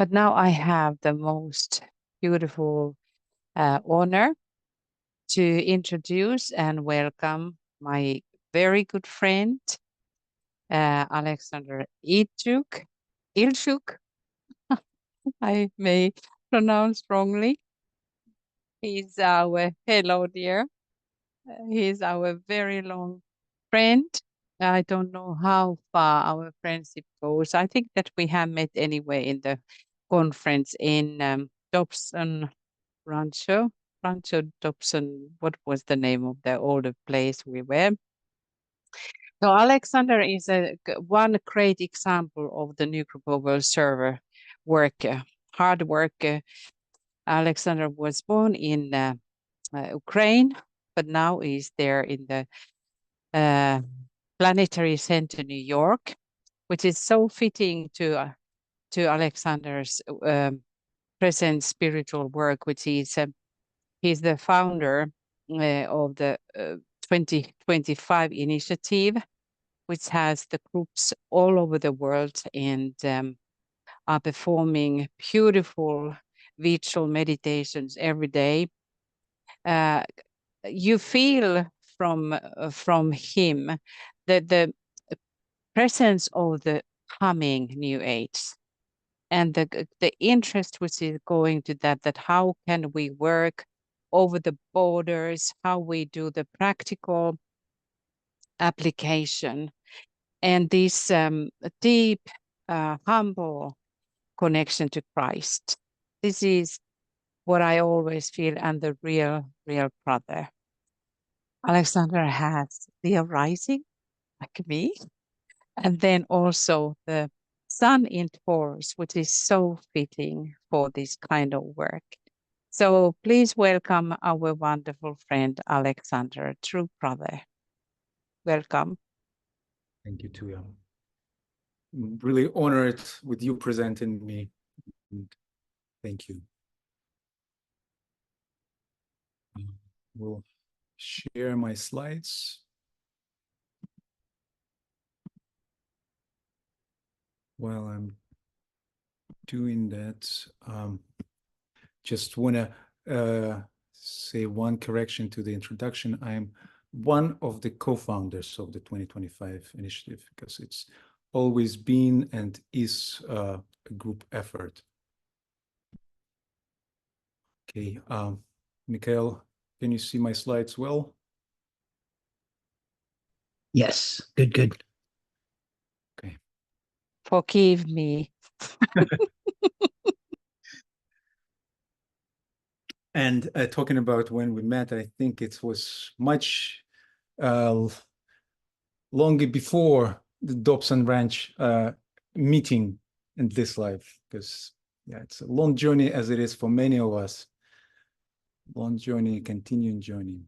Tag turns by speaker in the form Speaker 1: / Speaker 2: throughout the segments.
Speaker 1: But now I have the most beautiful honor to introduce and welcome my very good friend, Aleksandr Ilchuk. I may pronounce wrongly. He's our hello, dear. He's our very long friend. I don't know how far our friendship goes. I think that we have met anyway in the conference in Dobson Rancho Dobson. What was the name of the older place we were? So Aleksandr is one great example of the new group of server worker, hard worker. Aleksandr was born in Ukraine, but now he's there in the Planetary Center, New York, which is so fitting to Aleksandr's present spiritual work, which is he's the founder of the 2025 initiative, which has the groups all over the world and are performing beautiful virtual meditations every day. You feel from him that the presence of the coming new age and the interest which is going to that how can we work over the borders, how we do the practical application, and this deep, humble connection to Christ. This is what I always feel, and the real brother. Aleksandr has the arising, like me, and then also the sun in Taurus, which is so fitting for this kind of work. So please welcome our wonderful friend, Aleksandr, true brother. Welcome.
Speaker 2: Thank you, Tuya. I'm really honored with you presenting me. Thank you. We'll share my slides. While I'm doing that, just want to say one correction to the introduction. I'm one of the co-founders of the 2025 initiative because it's always been and is a group effort. Okay, Mikhail, can you see my slides well?
Speaker 3: Yes, good.
Speaker 2: Okay.
Speaker 1: Forgive me.
Speaker 2: And talking about when we met, I think it was much longer before the Dobson Ranch meeting in this life, because yeah, it's a long journey as it is for many of us. Long journey, continuing journey.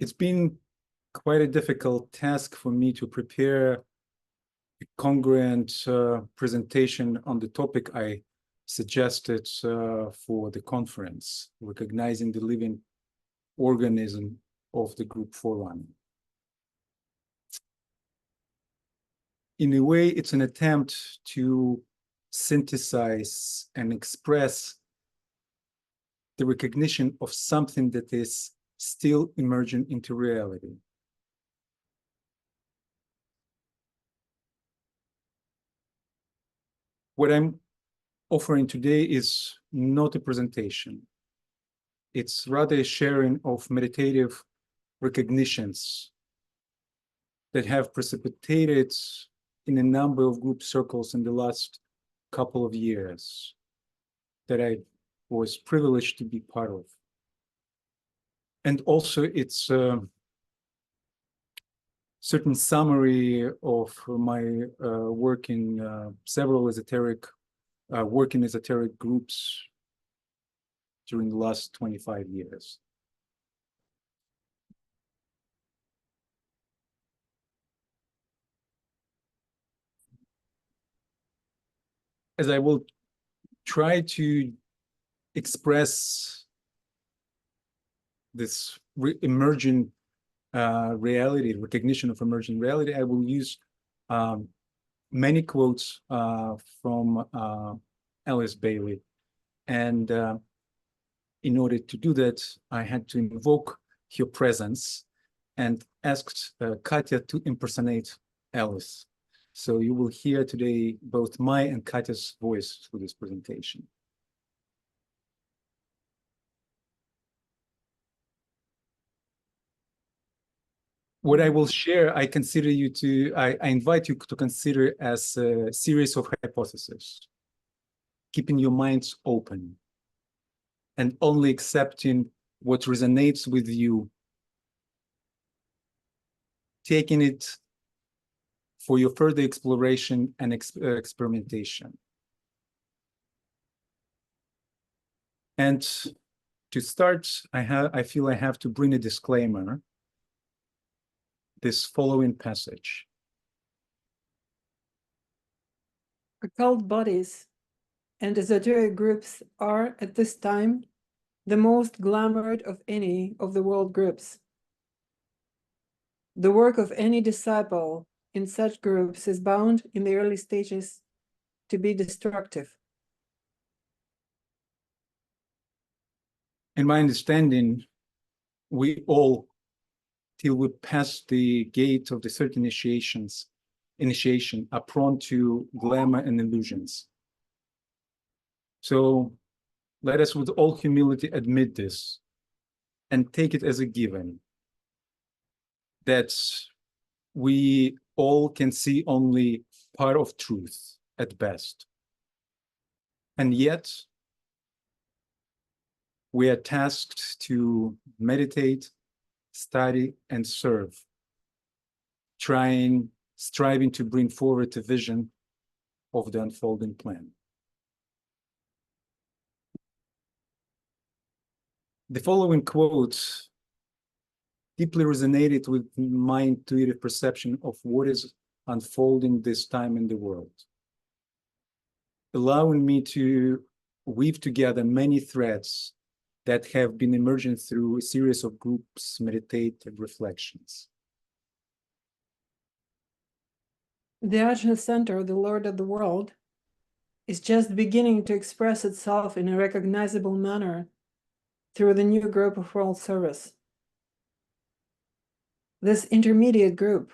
Speaker 2: It's been quite a difficult task for me to prepare a congruent presentation on the topic I suggested for the conference, recognizing the living organism of the group Forerunner. In a way, it's an attempt to synthesize and express the recognition of something that is still emerging into reality. What I'm offering today is not a presentation. It's rather a sharing of meditative recognitions that have precipitated in a number of group circles in the last couple of years that I was privileged to be part of. And also it's a certain summary of my work in several esoteric groups during the last 25 years. As I will try to express this emerging reality, recognition of emergent reality, I will use many quotes from Alice Bailey. And in order to do that, I had to invoke her presence and asked Katya to impersonate Alice. So you will hear today both my and Katya's voice through this presentation. What I will share, I invite you to consider as a series of hypotheses, keeping your minds open and only accepting what resonates with you, taking it for your further exploration and experimentation. And to start, I feel I have to bring a disclaimer. This following passage.
Speaker 4: Occult bodies and esoteric groups are, at this time, the most glamored of any of the world groups. The work of any disciple in such groups is bound in the early stages to be destructive.
Speaker 2: In my understanding, we all, till we pass the gate of the third initiation, are prone to glamour and illusions. So let us with all humility admit this and take it as a given that we all can see only part of truth at best. And yet, we are tasked to meditate, study, and serve, striving to bring forward a vision of the unfolding plan. The following quote deeply resonated with my intuitive perception of what is unfolding this time in the world, allowing me to weave together many threads that have been emerging through a series of groups' meditative reflections.
Speaker 4: The Ajna Center, the Lord of the world, is just beginning to express itself in a recognizable manner through the new group of world service. This intermediate group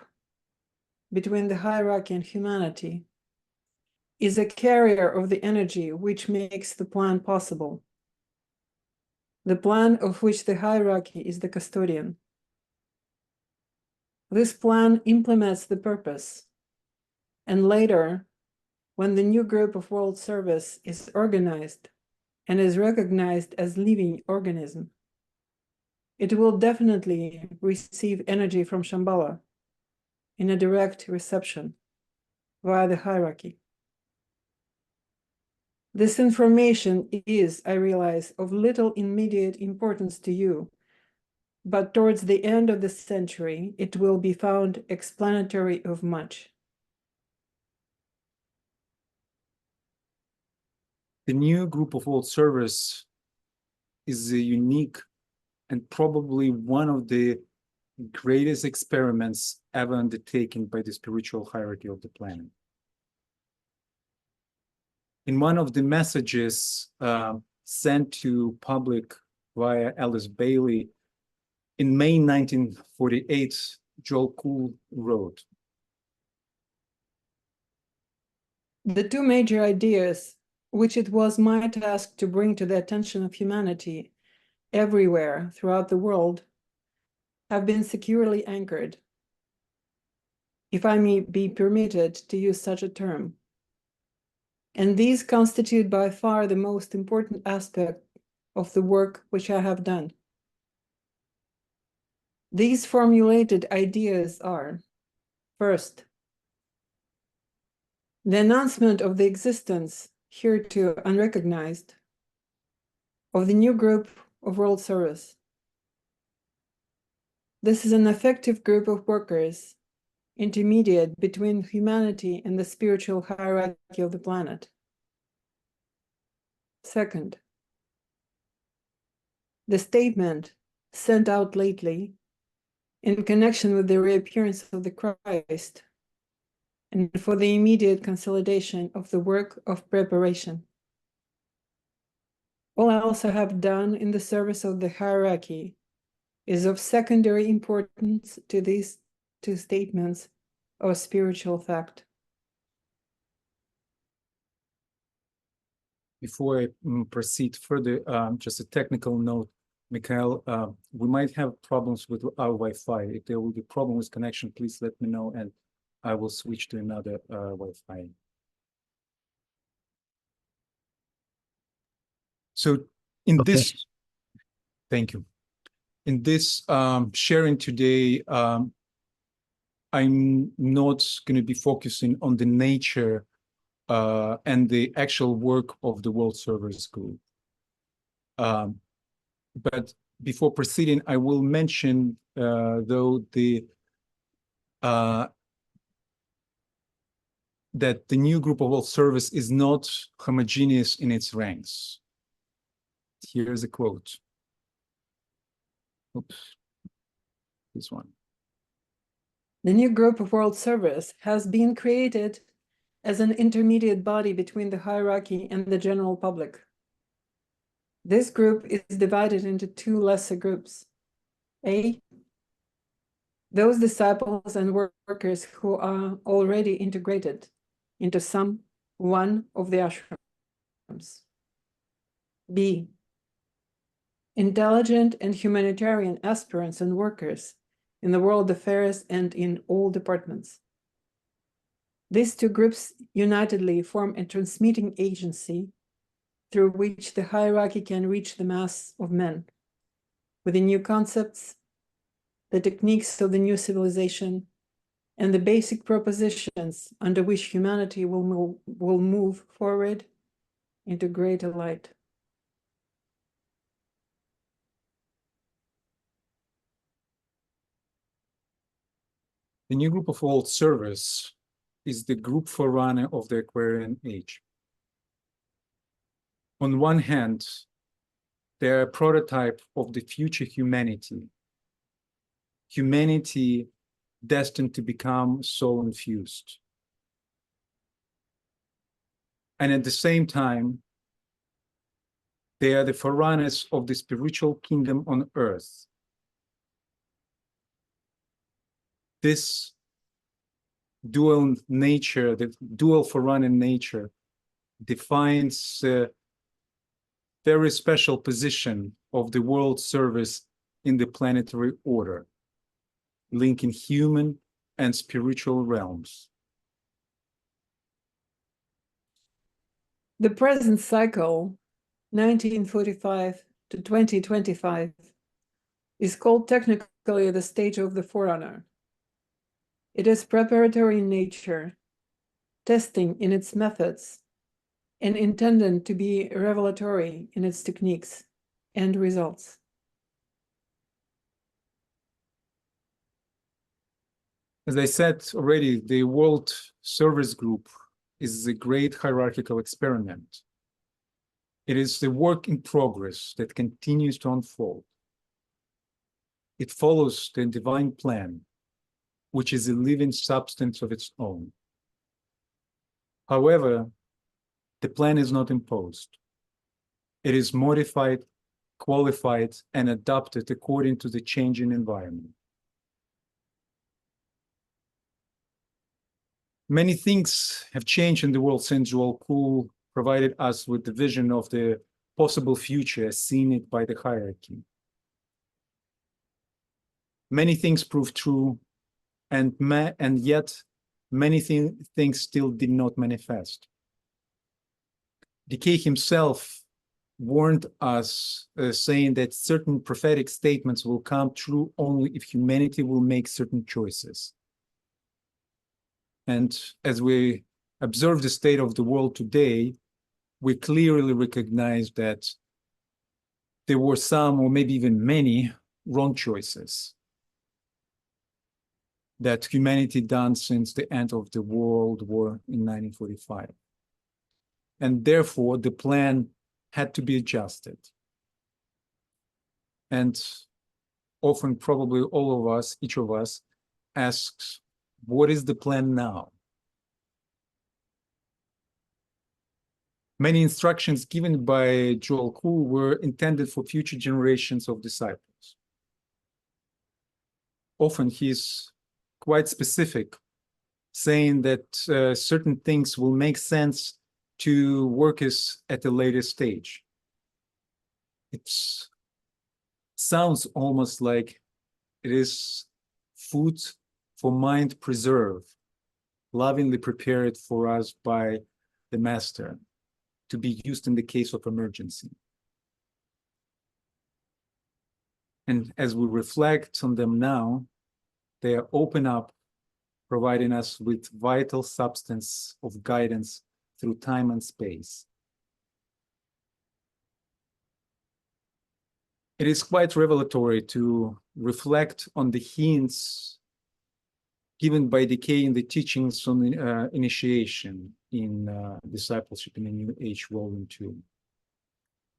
Speaker 4: between the hierarchy and humanity is a carrier of the energy which makes the plan possible. The plan of which the hierarchy is the custodian. This plan implements the purpose, and later, when the new group of world service is organized and is recognized as living organism, it will definitely receive energy from Shambhala in a direct reception via the hierarchy. This information is, I realize, of little immediate importance to you, but towards the end of the century, it will be found explanatory of much.
Speaker 2: The new group of world service is a unique and probably one of the greatest experiments ever undertaken by the spiritual hierarchy of the planet. In one of the messages sent to public via Alice Bailey in May 1948, Joel Kuhl wrote,
Speaker 4: "The two major ideas which it was my task to bring to the attention of humanity everywhere throughout the world have been securely anchored, if I may be permitted to use such a term. And these constitute by far the most important aspect of the work which I have done. These formulated ideas are, first, the announcement of the existence, hereto unrecognized, of the new group of world service. This is an effective group of workers, intermediate between humanity and the spiritual hierarchy of the planet. Second, the statement sent out lately in connection with the reappearance of the Christ, and for the immediate consolidation of the work of preparation. All I also have done in the service of the hierarchy is of secondary importance to these two statements of spiritual fact.
Speaker 2: Before I proceed further, just a technical note, Mikhail, we might have problems with our Wi-Fi. If there will be problem with connection, please let me know and I will switch to another Wi-Fi. So in
Speaker 3: Okay.
Speaker 2: this, thank you. In this sharing today, I'm not going to be focusing on the nature and the actual work of the World Servers Group. But before proceeding, I will mention, though, that the new group of World Service is not homogeneous in its ranks. Here's a quote. Oops, this one.
Speaker 4: The new group of World Service has been created as an intermediate body between the hierarchy and the general public. This group is divided into two lesser groups. A, those disciples and workers who are already integrated into one of the ashrams. B, intelligent and humanitarian aspirants and workers in the world affairs and in all departments. These two groups unitedly form a transmitting agency through which the hierarchy can reach the mass of men with the new concepts, the techniques of the new civilization, and the basic propositions under which humanity will move forward into greater light.
Speaker 2: The new group of World Service is the group forerunner of the Aquarian Age. On one hand, they are a prototype of the future humanity, humanity destined to become soul infused. And at the same time, they are the forerunners of the spiritual kingdom on earth. This dual nature, the dual forerunner nature, defines a very special position of the world service in the planetary order, linking human and spiritual realms.
Speaker 4: The present cycle, 1945 to 2025, is called technically the stage of the Forerunner. It is preparatory in nature, testing in its methods, and intended to be revelatory in its techniques and results.
Speaker 2: As I said already, the World Service Group is a great hierarchical experiment. It is the work in progress that continues to unfold. It follows the divine plan, which is a living substance of its own. However, the plan is not imposed. It is modified, qualified, and adapted according to the changing environment. Many things have changed in the world since Joel Kuhl provided us with the vision of the possible future as seen it by the hierarchy. Many things proved true, and yet many things still did not manifest. Decay himself warned us, saying that certain prophetic statements will come true only if humanity will make certain choices. And as we observe the state of the world today, we clearly recognize that there were some, or maybe even many, wrong choices that humanity done since the end of the World War in 1945. And therefore, the plan had to be adjusted. And often probably all of us, each of us, asks, what is the plan now? Many instructions given by Joel Kuhl were intended for future generations of disciples. Often he's quite specific, saying that certain things will make sense to workers at a later stage. It sounds almost like it is food for mind preserve, lovingly prepared for us by the master, to be used in the case of emergency. And as we reflect on them now, they are open up, providing us with vital substance of guidance through time and space. It is quite revelatory to reflect on the hints given by decay in the teachings on initiation in Discipleship in the New Age, Volume 2.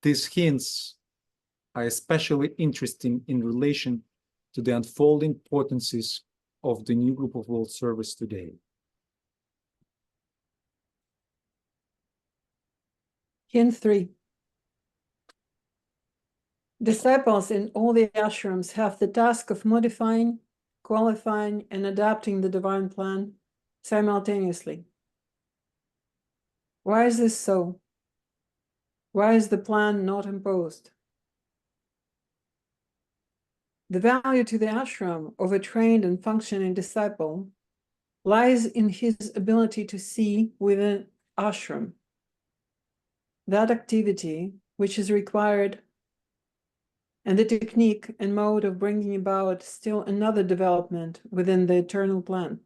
Speaker 2: These hints are especially interesting in relation to the unfolding potencies of the new group of world service today.
Speaker 4: Hint 3. Disciples in all the ashrams have the task of modifying, qualifying, and adapting the divine plan simultaneously. Why is this so? Why is the plan not imposed? The value to the ashram of a trained and functioning disciple lies in his ability to see within ashram that activity which is required, and the technique and mode of bringing about still another development within the eternal plan.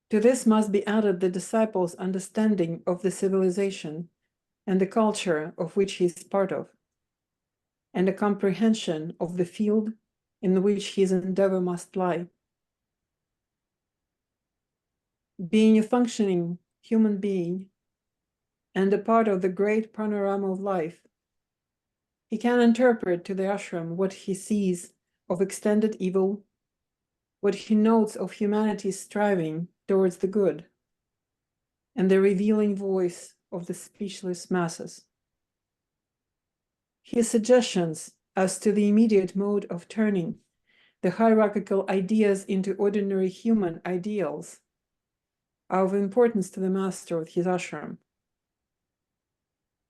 Speaker 4: To this must be added the disciple's understanding of the civilization and the culture of which he is part of, and a comprehension of the field in which his endeavor must lie. Being a functioning human being and a part of the great panorama of life, he can interpret to the ashram what he sees of extended evil, what he notes of humanity's striving towards the good, and the revealing voice of the speechless masses. His suggestions as to the immediate mode of turning the hierarchical ideas into ordinary human ideals are of importance to the master of his ashram.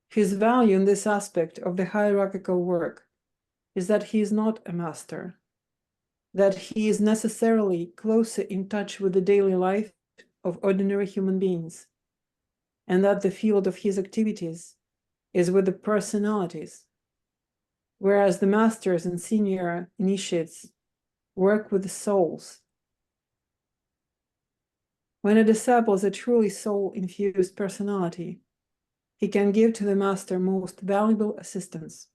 Speaker 4: His value in this aspect of the hierarchical work is that he is not a master, that he is necessarily closer in touch with the daily life of ordinary human beings, and that the field of his activities is with the personalities, whereas the masters and senior initiates work with the souls. When a disciple is a truly soul-infused personality, he can give to the master most valuable assistance.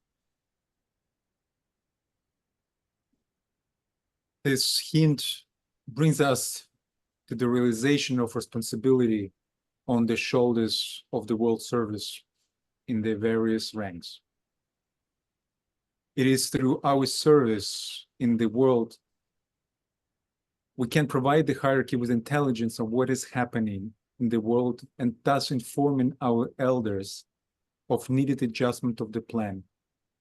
Speaker 2: This hint brings us to the realization of responsibility on the shoulders of the world service in the various ranks. It is through our service in the world we can provide the hierarchy with intelligence of what is happening in the world, and thus informing our elders of needed adjustment of the plan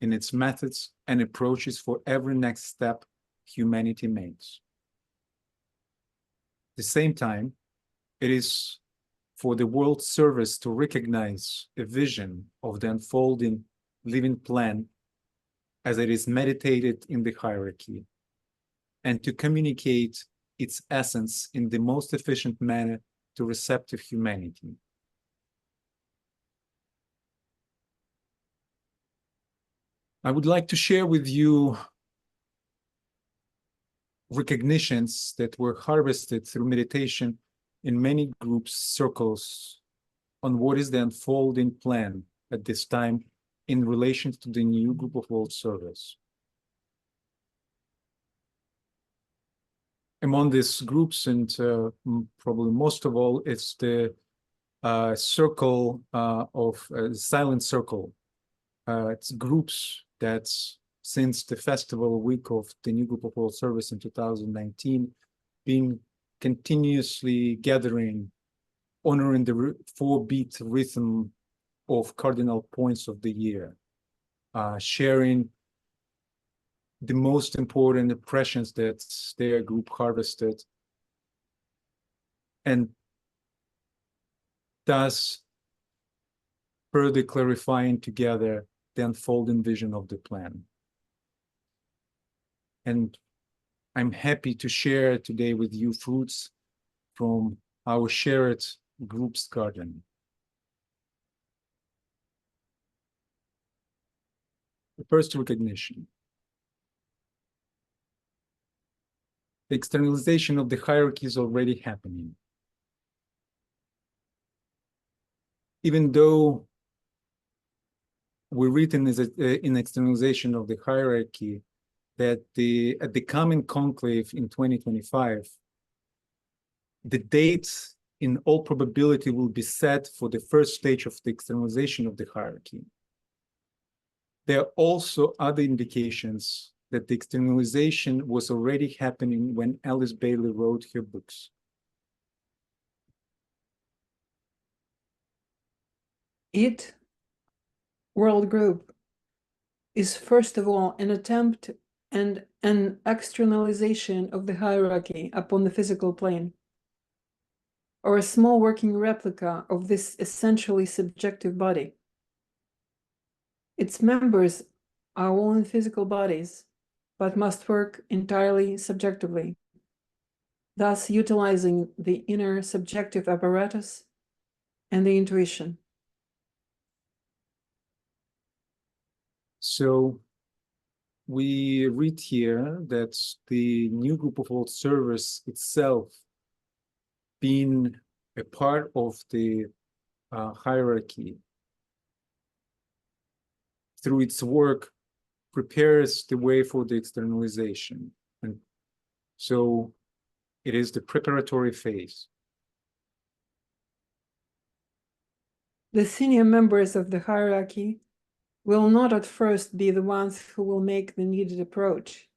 Speaker 2: in its methods and approaches for every next step humanity makes. At the same time, it is for the world service to recognize a vision of the unfolding living plan as it is meditated in the hierarchy, and to communicate its essence in the most efficient manner to receptive humanity. I would like to share with you recognitions that were harvested through meditation in many groups, circles, on what is the unfolding plan at this time in relation to the new group of world service. Among these groups, and probably most of all, it's the circle of silent circle. It's groups that since the festival week of the New Group of World Service in 2019, been continuously gathering, honoring the 4-beat rhythm of cardinal points of the year, sharing the most important impressions that their group harvested, and thus further clarifying together the unfolding vision of the plan. And I'm happy to share today with you fruits from our shared group's garden. The first recognition. The externalization of the hierarchy is already happening. Even though we're written as in externalization of the hierarchy that at the coming conclave in 2025, the date in all probability will be set for the first stage of the externalization of the hierarchy. There are also other indications that the externalization was already happening when Alice Bailey wrote her books.
Speaker 4: It, world group, is first of all an attempt and an externalization of the hierarchy upon the physical plane, or a small working replica of this essentially subjective body. Its members are all in physical bodies, but must work entirely subjectively, thus utilizing the inner subjective apparatus and the intuition.
Speaker 2: So we read here that the new group of world service itself, being a part of the hierarchy, through its work, prepares the way for the externalization. And so it is the preparatory phase.
Speaker 4: The senior members of the hierarchy will not at first be the ones who will make the needed approach.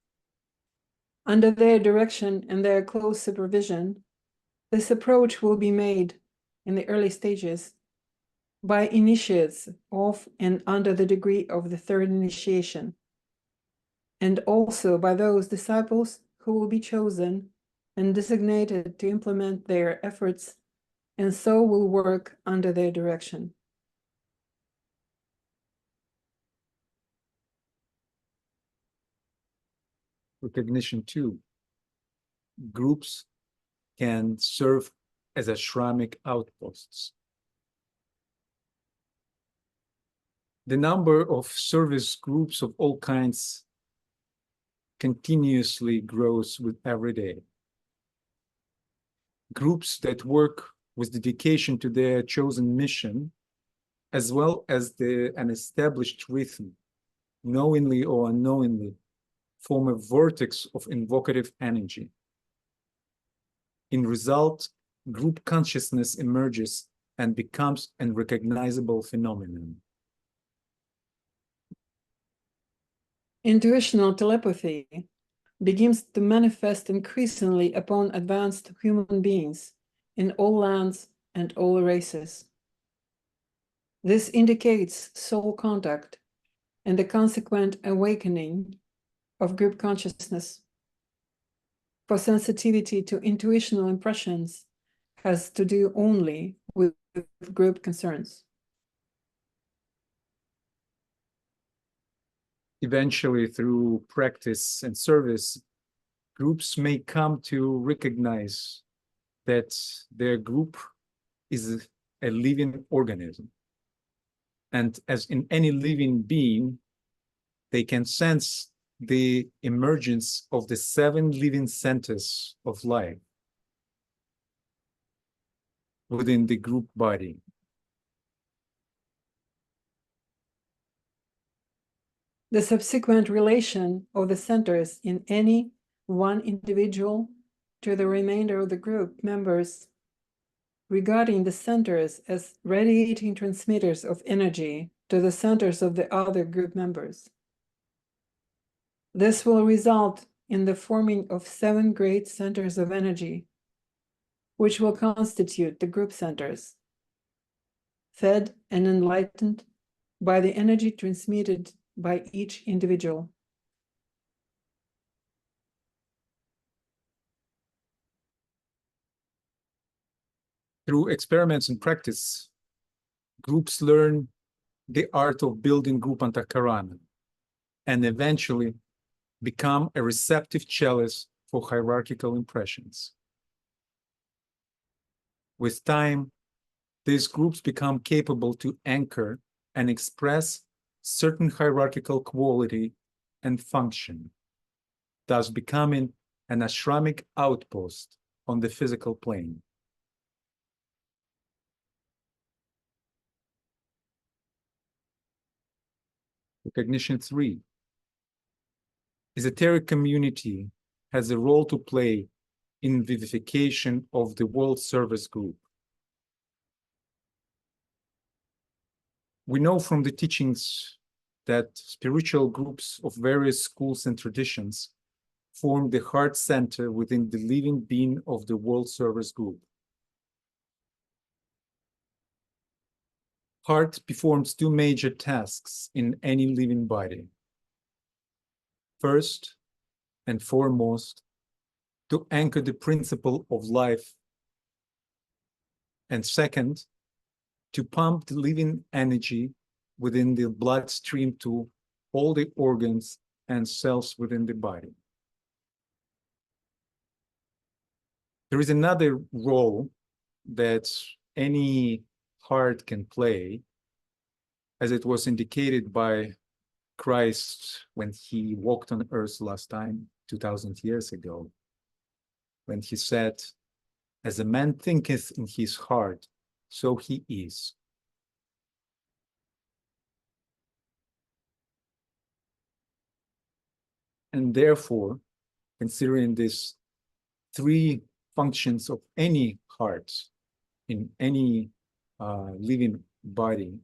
Speaker 4: Under their direction and their close supervision, this approach will be made in the early stages by initiates of and under the degree of the third initiation, and also by those disciples who will be chosen and designated to implement their efforts and so will work under their direction.
Speaker 2: Recognition 2. Groups can serve as ashramic outposts. The number of service groups of all kinds continuously grows with every day. Groups that work with dedication to their chosen mission, as well as an established rhythm, knowingly or unknowingly, form a vortex of invocative energy. In result, group consciousness emerges and becomes a recognizable phenomenon.
Speaker 4: Intuitional telepathy begins to manifest increasingly upon advanced human beings in all lands and all races. This indicates soul contact and the consequent awakening of group consciousness. For sensitivity to intuitional impressions has to do only with group concerns.
Speaker 2: Eventually, through practice and service, groups may come to recognize that their group is a living organism. And as in any living being, they can sense the emergence of the 7 living centers of life within the group body.
Speaker 4: The subsequent relation of the centers in any one individual to the remainder of the group members, regarding the centers as radiating transmitters of energy to the centers of the other group members. This will result in the forming of 7 great centers of energy, which will constitute the group centers, fed and enlightened by the energy transmitted by each individual.
Speaker 2: Through experiments and practice, groups learn the art of building group antakarana and eventually become a receptive chalice for hierarchical impressions. With time, these groups become capable to anchor and express certain hierarchical quality and function, thus becoming an ashramic outpost on the physical plane. Recognition 3. Esoteric community has a role to play in vivification of the World Service Group. We know from the teachings that spiritual groups of various schools and traditions form the heart center within the living being of the World Service Group. Heart performs 2 major tasks in any living body. First and foremost, to anchor the principle of life. And second, to pump the living energy within the bloodstream to all the organs and cells within the body. There is another role that any heart can play, as it was indicated by Christ when he walked on earth last time, 2000 years ago, when he said, "As a man thinketh in his heart, so he is." And therefore, considering these 3 functions of any heart in any living body,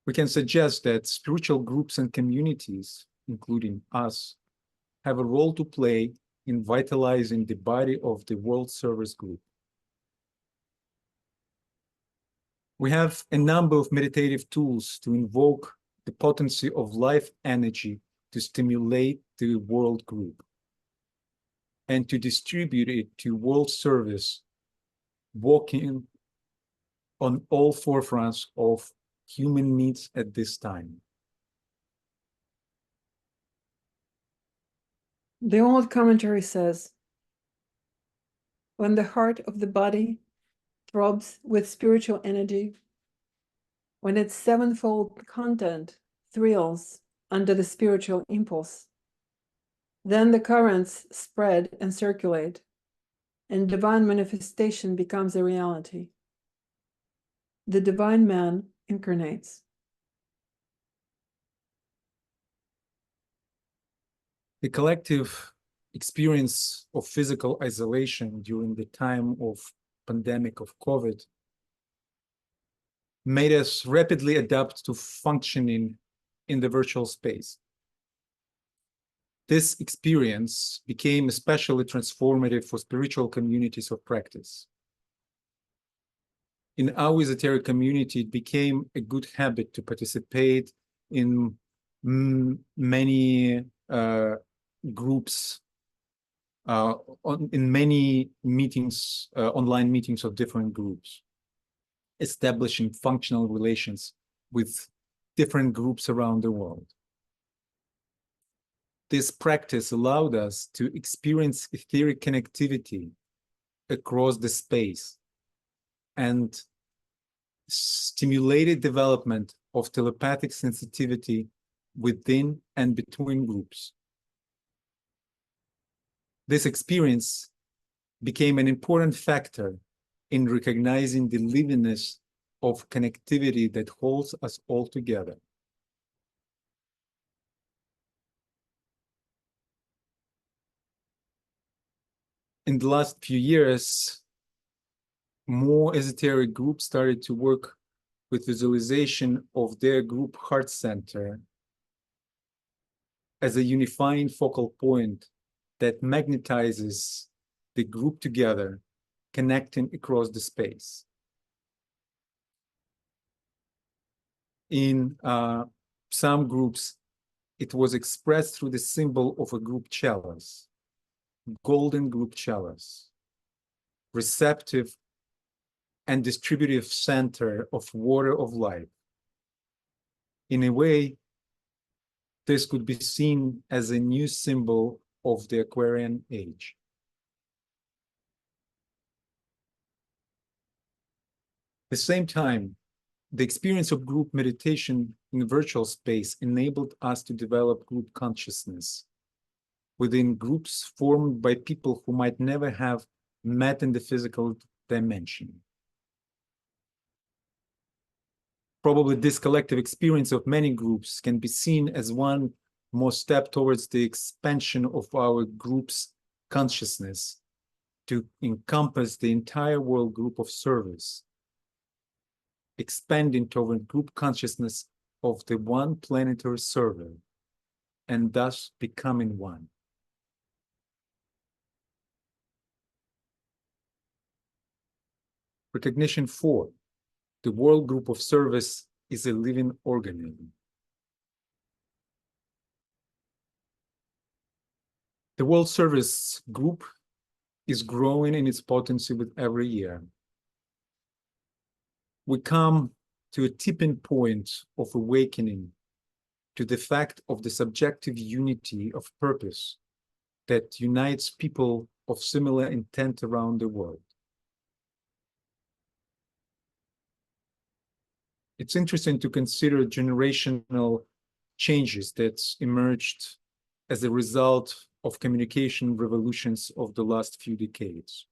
Speaker 2: we can suggest that spiritual groups and communities, including us, have a role to play in vitalizing the body of the World Service Group. We have a number of meditative tools to invoke the potency of life energy to stimulate the world group and to distribute it to world service, working on all forefronts of human needs at this time.
Speaker 4: The old commentary says, when the heart of the body throbs with spiritual energy, when its 7-fold content thrills under the spiritual impulse, then the currents spread and circulate, and divine manifestation becomes a reality. The divine man incarnates.
Speaker 2: The collective experience of physical isolation during the time of pandemic of COVID made us rapidly adapt to functioning in the virtual space. This experience became especially transformative for spiritual communities of practice. In our esoteric community, it became a good habit to participate in many groups, in many meetings, online meetings of different groups, establishing functional relations with different groups around the world. This practice allowed us to experience etheric connectivity across the space and stimulated development of telepathic sensitivity within and between groups. This experience became an important factor in recognizing the livingness of connectivity that holds us all together. In the last few years, more esoteric groups started to work with visualization of their group heart center as a unifying focal point that magnetizes the group together, connecting across the space. In some groups, it was expressed through the symbol of a group chalice, golden group chalice, receptive and distributive center of water of life. In a way, this could be seen as a new symbol of the Aquarian age. At the same time, the experience of group meditation in virtual space enabled us to develop group consciousness within groups formed by people who might never have met in the physical dimension. Probably this collective experience of many groups can be seen as one more step towards the expansion of our group's consciousness to encompass the entire world group of service, expanding toward group consciousness of the one planetary server, and thus becoming one. Recognition 4. The world group of service is a living organism. The world service group is growing in its potency with every year. We come to a tipping point of awakening to the fact of the subjective unity of purpose that unites people of similar intent around the world. It's interesting to consider generational changes that emerged as a result of communication revolutions of the last few decades.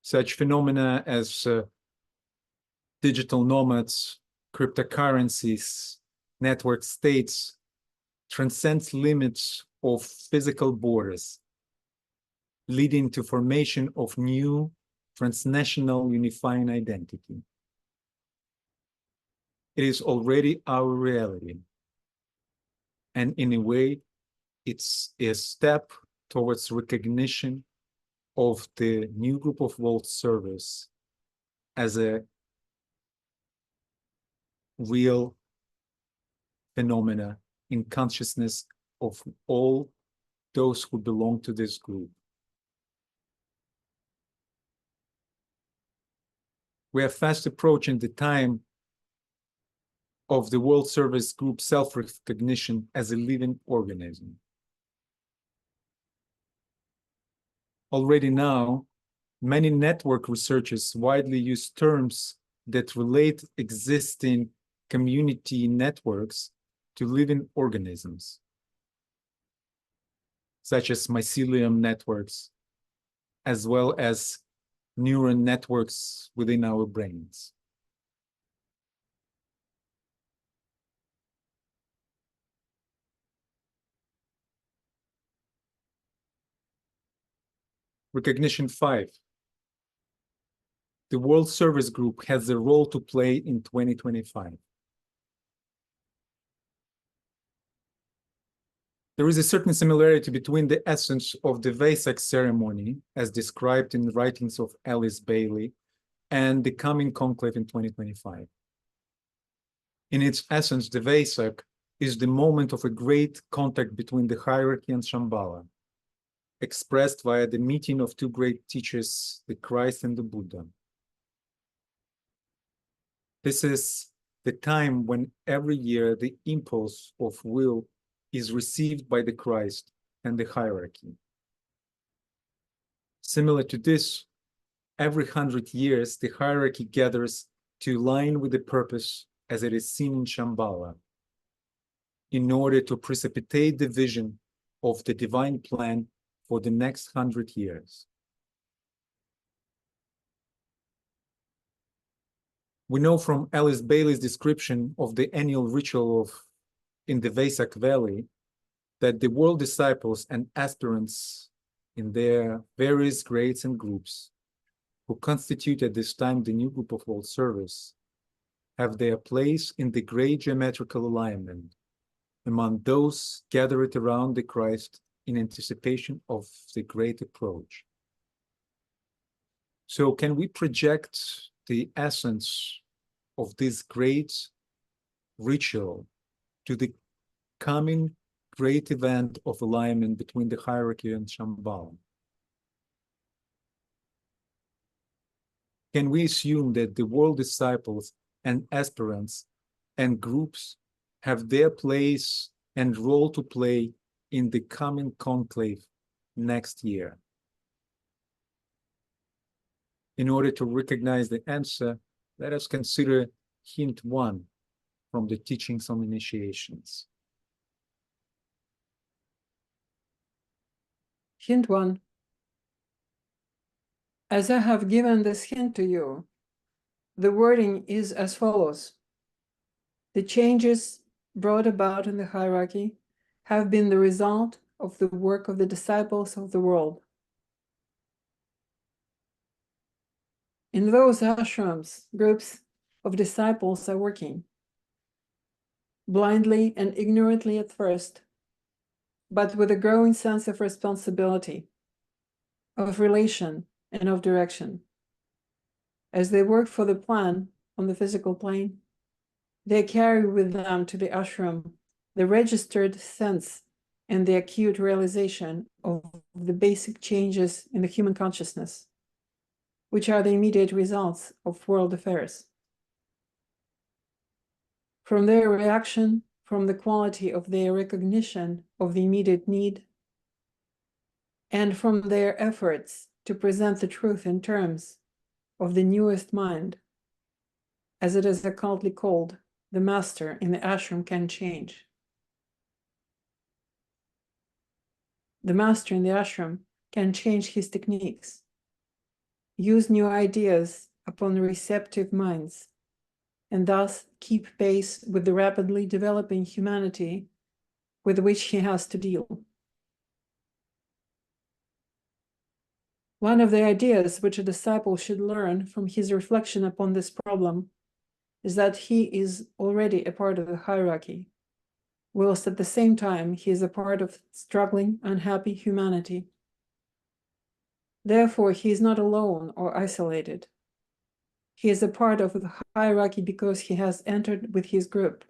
Speaker 2: Such phenomena as digital nomads, cryptocurrencies, network states transcend limits of physical borders, leading to formation of new transnational unifying identity. It is already our reality, and in a way, it's a step towards recognition of the new group of world service as a real phenomena in consciousness of all those who belong to this group. We are fast approaching the time of the world service group self-recognition as a living organism. Already now, many network researchers widely use terms that relate existing community networks to living organisms, such as mycelium networks, as well as neuron networks within our brains. Recognition 5. The World Service Group has a role to play in 2025. There is a certain similarity between the essence of the Vesak ceremony, as described in the writings of Alice Bailey, and the coming conclave in 2025. In its essence, the Vesak is the moment of a great contact between the hierarchy and Shambhala, expressed via the meeting of two great teachers, the Christ and the Buddha. This is the time when every year the impulse of will is received by the Christ and the hierarchy. Similar to this, every 100 years, the hierarchy gathers to align with the purpose as it is seen in Shambhala, in order to precipitate the vision of the divine plan for the next 100 years. We know from Alice Bailey's description of the annual ritual in the Vesak Valley that the world disciples and aspirants in their various grades and groups who constitute at this time the new group of world service have their place in the great geometrical alignment among those gathered around the Christ in anticipation of the great approach. So can we project the essence of this great ritual to the coming great event of alignment between the hierarchy and Shambhala? Can we assume that the world disciples and aspirants and groups have their place and role to play in the coming conclave next year? In order to recognize the answer, let us consider hint 1 from the teachings on initiations.
Speaker 4: Hint 1. As I have given this hint to you, the wording is as follows. The changes brought about in the hierarchy have been the result of the work of the disciples of the world. In those ashrams, groups of disciples are working, blindly and ignorantly at first, but with a growing sense of responsibility, of relation, and of direction. As they work for the plan on the physical plane, they carry with them to the ashram the registered sense and the acute realization of the basic changes in the human consciousness, which are the immediate results of world affairs. From their reaction, from the quality of their recognition of the immediate need, and from their efforts to present the truth in terms of the newest mind, as it is occultly called, the master in the ashram can change. The master in the ashram can change his techniques, use new ideas upon receptive minds, and thus keep pace with the rapidly developing humanity with which he has to deal. One of the ideas which a disciple should learn from his reflection upon this problem is that he is already a part of the hierarchy, whilst at the same time he is a part of struggling, unhappy humanity. Therefore, he is not alone or isolated. He is a part of the hierarchy because he has entered with his group.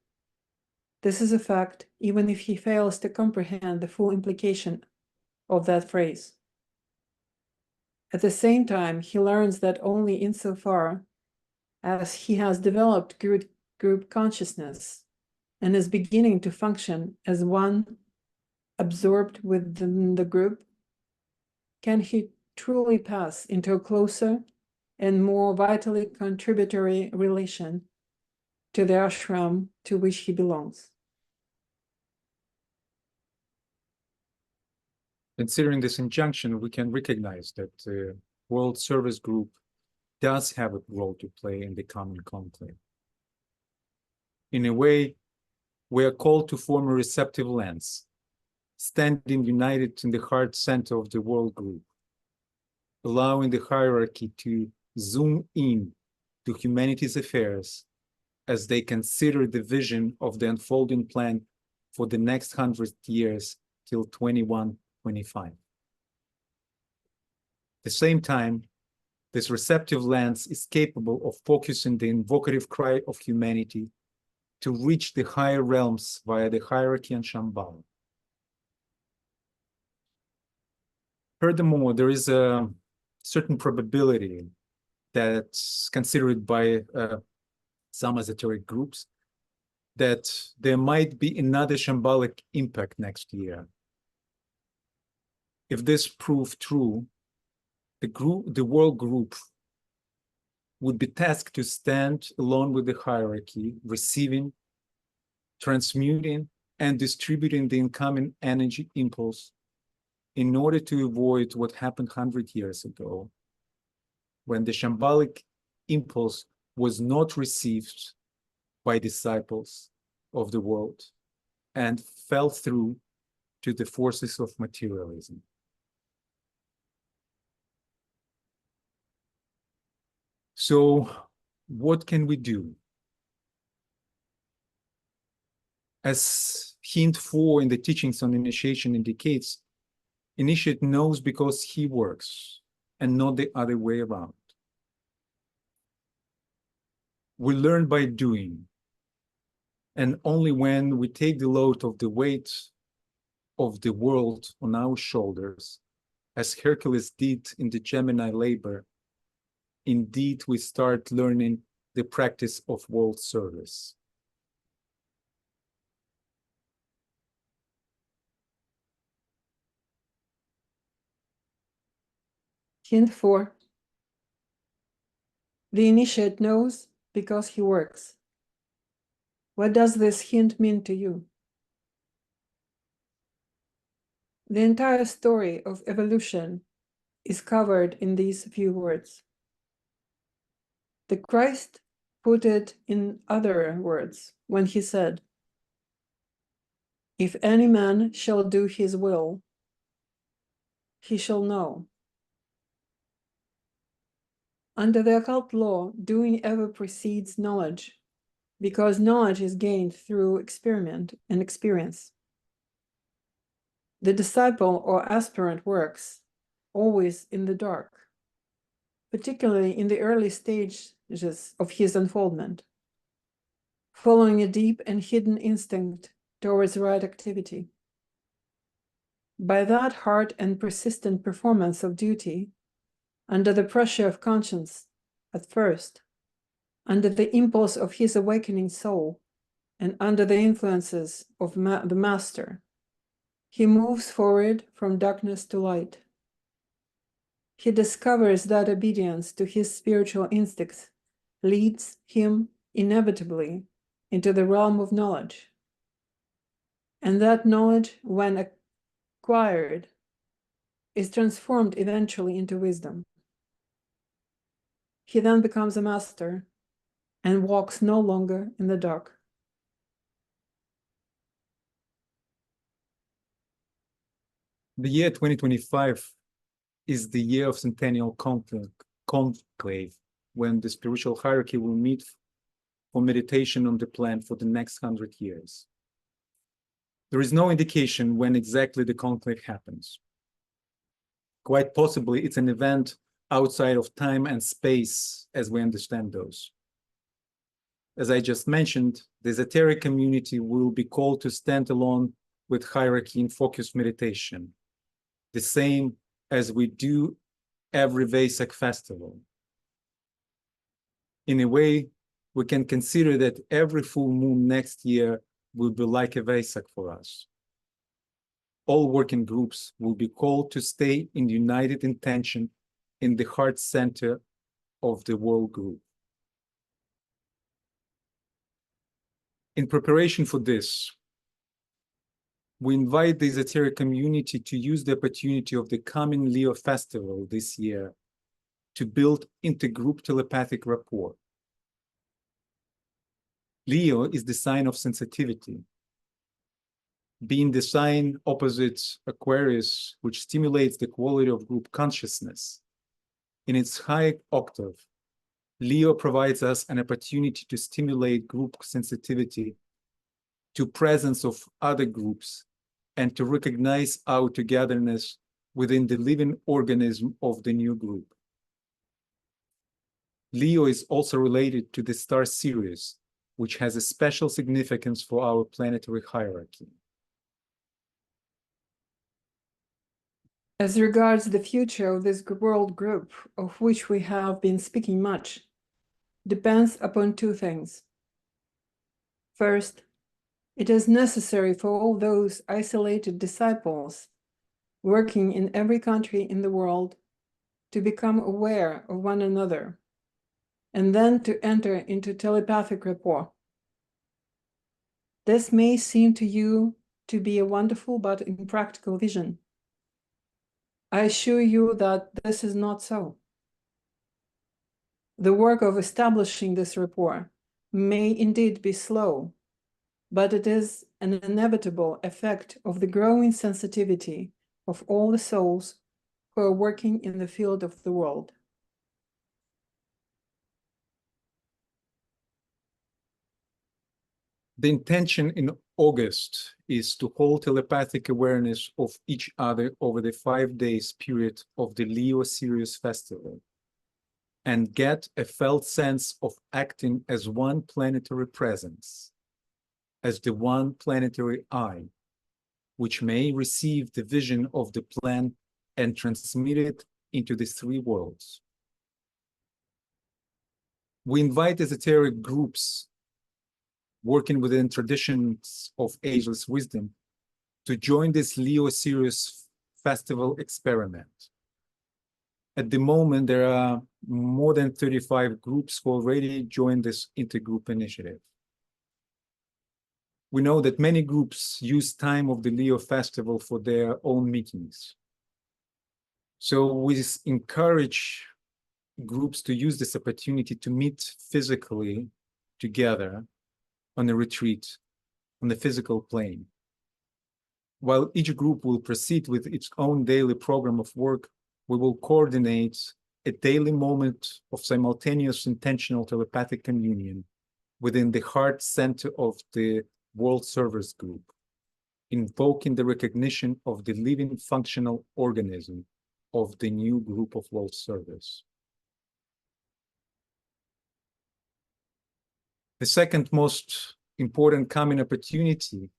Speaker 4: This is a fact, even if he fails to comprehend the full implication of that phrase. At the same time, he learns that only insofar as he has developed group consciousness and is beginning to function as one absorbed within the group, can he truly pass into a closer and more vitally contributory relation to the ashram to which he belongs.
Speaker 2: Considering this injunction, we can recognize that the World Service Group does have a role to play in the common conclave. In a way, we are called to form a receptive lens, standing united in the heart center of the world group, allowing the hierarchy to zoom in to humanity's affairs as they consider the vision of the unfolding plan for the next 100 years till 2125. At the same time, this receptive lens is capable of focusing the invocative cry of humanity to reach the higher realms via the hierarchy and Shambhala. Furthermore, there is a certain probability that's considered by some esoteric groups that there might be another Shambhalic impact next year. If this proved true, the world group would be tasked to stand along with the hierarchy, receiving, transmuting, and distributing the incoming energy impulse in order to avoid what happened 100 years ago, when the Shambhalic impulse was not received by disciples of the world and fell through to the forces of materialism. So, what can we do? As hint 4 in the teachings on initiation indicates initiate knows because he works and not the other way around. We learn by doing, and only when we take the load of the weight of the world on our shoulders, as Hercules did in the Gemini labor, indeed we start learning the practice of world service.
Speaker 4: Hint 4. The initiate knows because he works. What does this hint mean to you? The entire story of evolution is covered in these few words. The Christ put it in other words when he said, "If any man shall do his will, he shall know." Under the occult law, doing ever precedes knowledge, because knowledge is gained through experiment and experience. The disciple or aspirant works always in the dark, particularly in the early stages of his unfoldment, following a deep and hidden instinct towards right activity. By that hard and persistent performance of duty, under the pressure of conscience at first, under the impulse of his awakening soul, and under the influences of the master, he moves forward from darkness to light. He discovers that obedience to his spiritual instincts leads him inevitably into the realm of knowledge. And that knowledge, when acquired, is transformed eventually into wisdom. He then becomes a master and walks no longer in the dark.
Speaker 2: The year 2025 is the year of centennial conclave, when the spiritual hierarchy will meet for meditation on the plan for the next 100 years. There is no indication when exactly the conclave happens. Quite possibly it's an event outside of time and space as we understand those. As I just mentioned, the esoteric community will be called to stand alone with hierarchy in focused meditation, the same as we do every Vesak festival. In a way, we can consider that every full moon next year will be like a Vesak for us. All working groups will be called to stay in united intention in the heart center of the world group. In preparation for this, we invite the esoteric community to use the opportunity of the coming Leo festival this year to build intergroup telepathic rapport. Leo is the sign of sensitivity, being the sign opposite Aquarius, which stimulates the quality of group consciousness. In its high octave, Leo provides us an opportunity to stimulate group sensitivity to presence of other groups and to recognize our togetherness within the living organism of the new group. Leo is also related to the star Sirius, which has a special significance for our planetary hierarchy.
Speaker 4: As regards the future of this world group, of which we have been speaking much, depends upon two things. First, it is necessary for all those isolated disciples working in every country in the world to become aware of one another and then to enter into telepathic rapport. This may seem to you to be a wonderful but impractical vision. I assure you that this is not so. The work of establishing this rapport may indeed be slow, but it is an inevitable effect of the growing sensitivity of all the souls who are working in the field of the world.
Speaker 2: The intention in August is to hold telepathic awareness of each other over the 5 days period of the Leo-Sirius festival and get a felt sense of acting as one planetary presence, as the one planetary eye, which may receive the vision of the plan and transmit it into the three worlds. We invite esoteric groups working within traditions of ageless wisdom to join this Leo-Sirius festival experiment. At the moment, there are more than 35 groups who already joined this intergroup initiative. We know that many groups use time of the Leo festival for their own meetings. So we encourage groups to use this opportunity to meet physically together on a retreat on the physical plane. While each group will proceed with its own daily program of work, we will coordinate a daily moment of simultaneous intentional telepathic communion within the heart center of the World Service Group, invoking the recognition of the living functional organism of the new group of World Service. The second most important coming opportunity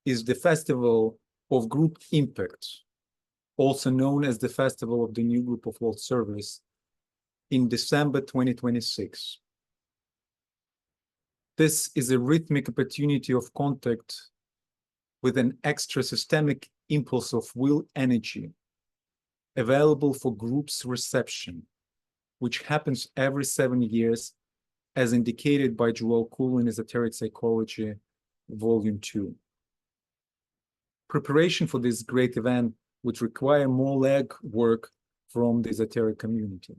Speaker 2: is the Festival of Group Impact, also known as the Festival of the New Group of World Service, in December 2026. This is a rhythmic opportunity of contact with an extra systemic impulse of will energy available for groups reception, which happens every 7 years, as indicated by Joel Kuhl in Esoteric Psychology, Volume 2. Preparation for this great event would require more legwork from the esoteric community.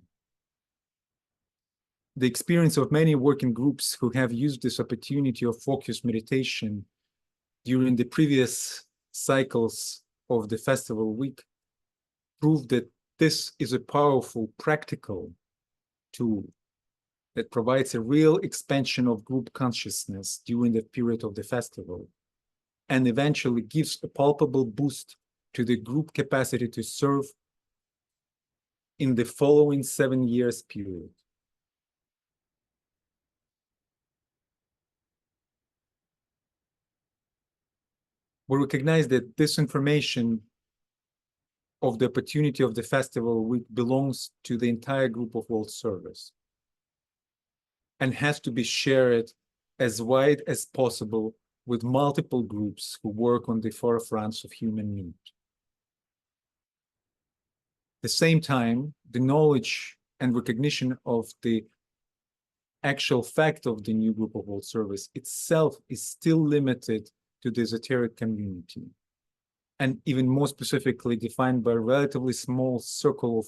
Speaker 2: The experience of many working groups who have used this opportunity of focused meditation during the previous cycles of the festival week proved that this is a powerful, practical tool that provides a real expansion of group consciousness during the period of the festival, and eventually gives a palpable boost to the group capacity to serve in the following 7 years period. We recognize that this information of the opportunity of the festival week belongs to the entire group of World Service and has to be shared as wide as possible with multiple groups who work on the forefronts of human need. At the same time, the knowledge and recognition of the actual fact of the new group of World Service itself is still limited to the esoteric community, and even more specifically defined by a relatively small circle of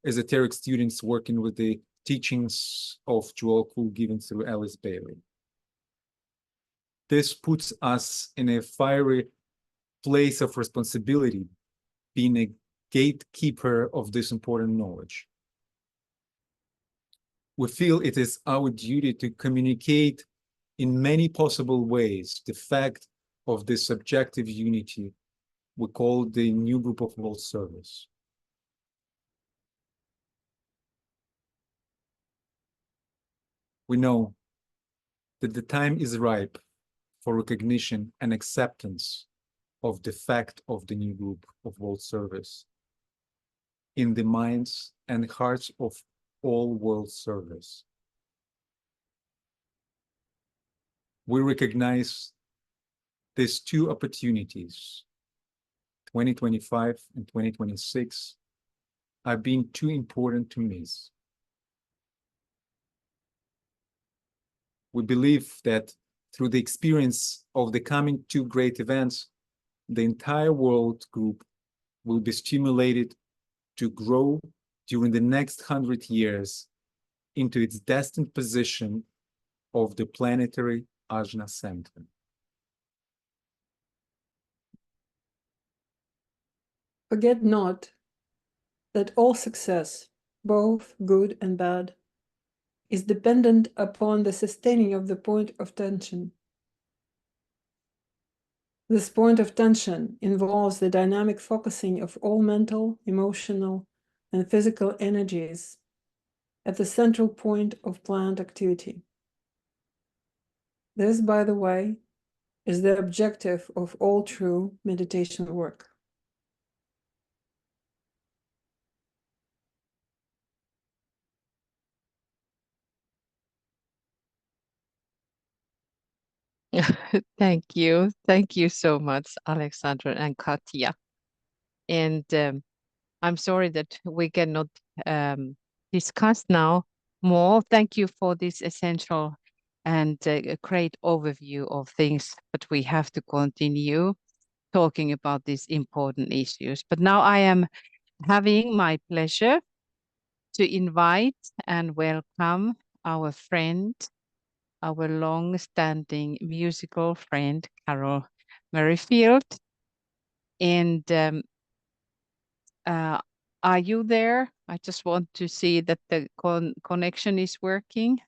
Speaker 2: esoteric students working with the teachings of Joel Kuhl given through Alice Bailey. This puts us in a fiery place of responsibility, being a gatekeeper of this important knowledge. We feel it is our duty to communicate in many possible ways the fact of this subjective unity we call the new group of World Service. We know that the time is ripe for recognition and acceptance of the fact of the new group of World Service in the minds and hearts of all World Service. We recognize these two opportunities, 2025 and 2026, are being too important to miss. We believe that through the experience of the coming two great events, the entire world group will be stimulated to grow during the next 100 years into its destined position of the planetary Ajna center.
Speaker 4: Forget not that all success, both good and bad, is dependent upon the sustaining of the point of tension. This point of tension involves the dynamic focusing of all mental, emotional, and physical energies at the central point of planned activity. This, by the way, is the objective of all true meditation work.
Speaker 1: Thank you. Thank you so much, Aleksandr and Katja. And I'm sorry that we cannot discuss now more. Thank you for this essential and a great overview of things, but we have to continue talking about these important issues. But now I am having my pleasure to invite and welcome our friend, our long-standing musical friend, Carol Merrifield. And are you there? I just want to see that the connection is working.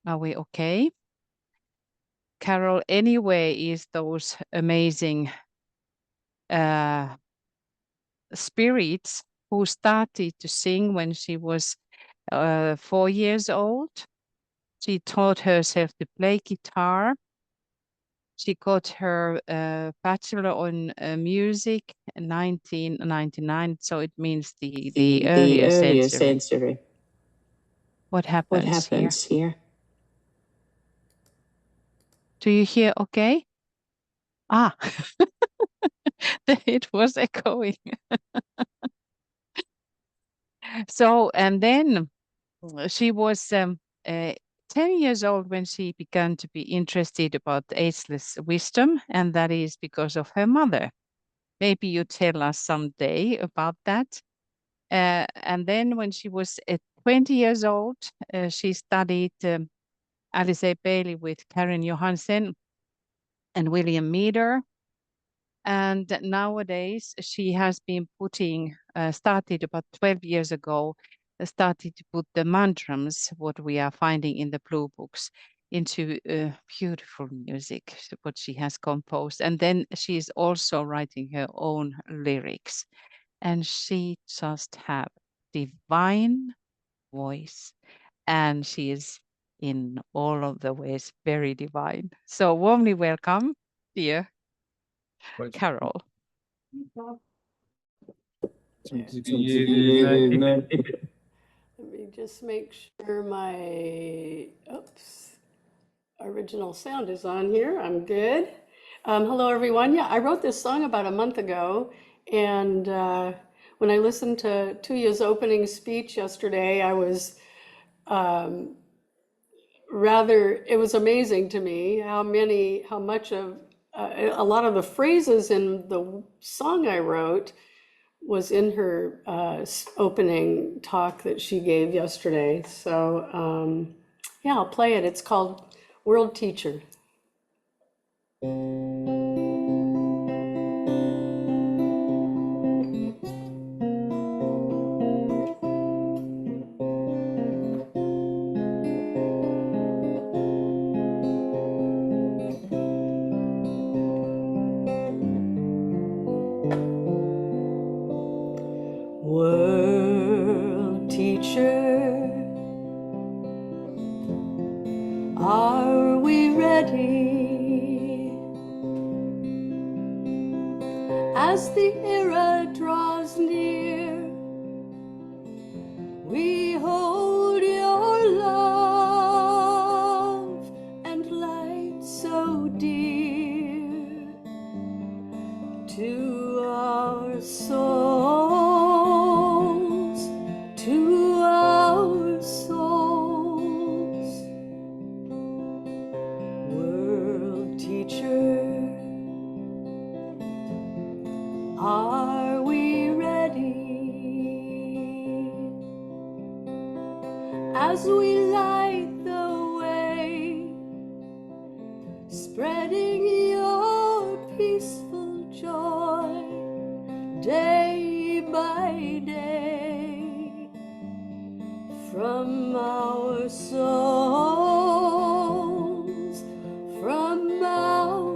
Speaker 1: Are we okay? Carol, anyway, is those amazing spirits who started to sing when she was 4 years old. She taught herself to play guitar. She got her bachelor on music in 1999, so it means the earlier century. What happens here? Do you hear okay? Ah, it was echoing. So, and then she was 10 years old when she began to be interested about ageless wisdom, and that is because of her mother. Maybe you tell us someday about that. And then when she was 20 years old, she studied Alice Bailey with Karen Johansen and William Meader. And nowadays she has been putting, started about 12 years ago, started to put the mantras, what we are finding in the blue books, into beautiful music, what she has composed. And then she is also writing her own lyrics. And she just have divine voice. And she is in all of the ways very divine. So warmly welcome, dear Carol.
Speaker 5: Let me just make sure my original sound is on here. I'm good. Hello, everyone. Yeah, I wrote this song about a month ago, and when I listened to Tuya's opening speech yesterday, I was it was amazing to me how much of a lot of the phrases in the song I wrote was in her opening talk that she gave yesterday. So yeah, I'll play it. It's called World Teacher. World teacher, are we ready? As the era draws near, we hold your love and light so dear to our souls, to our souls. World teacher, are we ready? As we light the way, spreading your peaceful joy day by day, from our souls, from our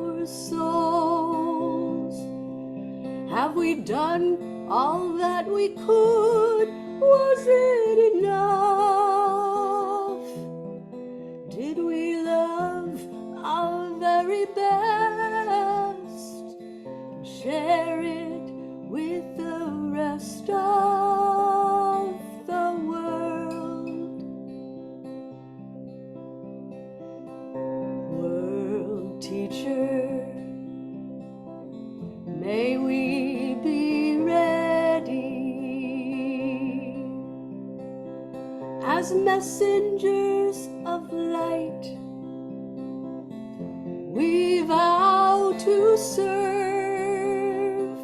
Speaker 5: done all that we could? Was it enough? Did we love our very best? Share it with the rest of the world. World teacher, may we be ready as messengers of light. We vow to serve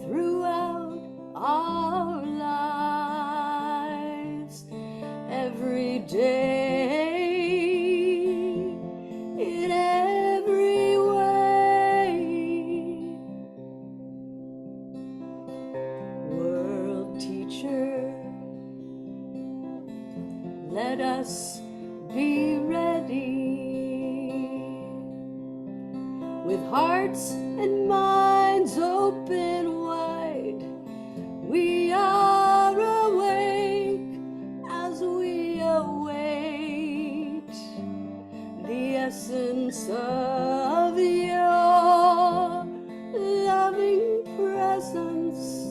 Speaker 5: throughout our lives, every day, in every way. World teacher, let us be ready with hearts and minds open wide. We are awake as we await the essence of your loving presence.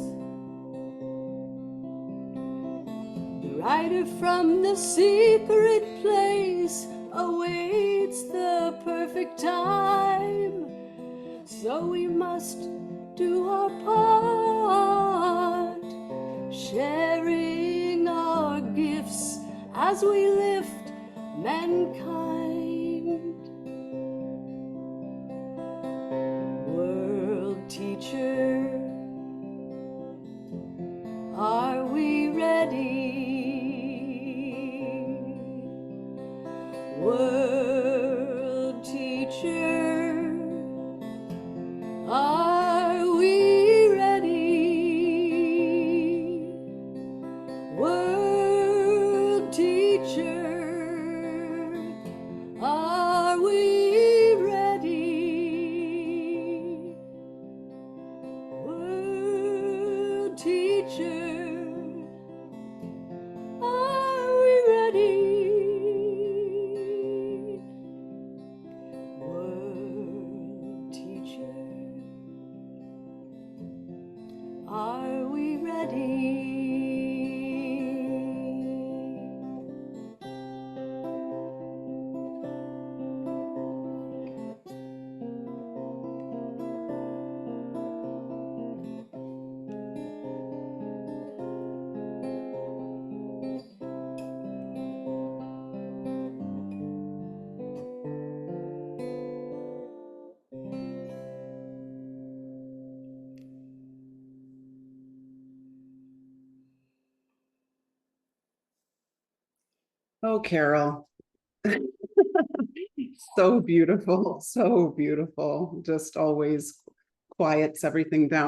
Speaker 5: The rider from the secret place awaits the perfect time. So we must do our part, sharing our gifts as we lift mankind. World teacher, are we ready? World teacher, are we ready? World teacher, are we ready? World teacher, are we ready? World teacher, are we ready?
Speaker 6: Oh, Carol. So beautiful, so beautiful. Just always quiets everything down.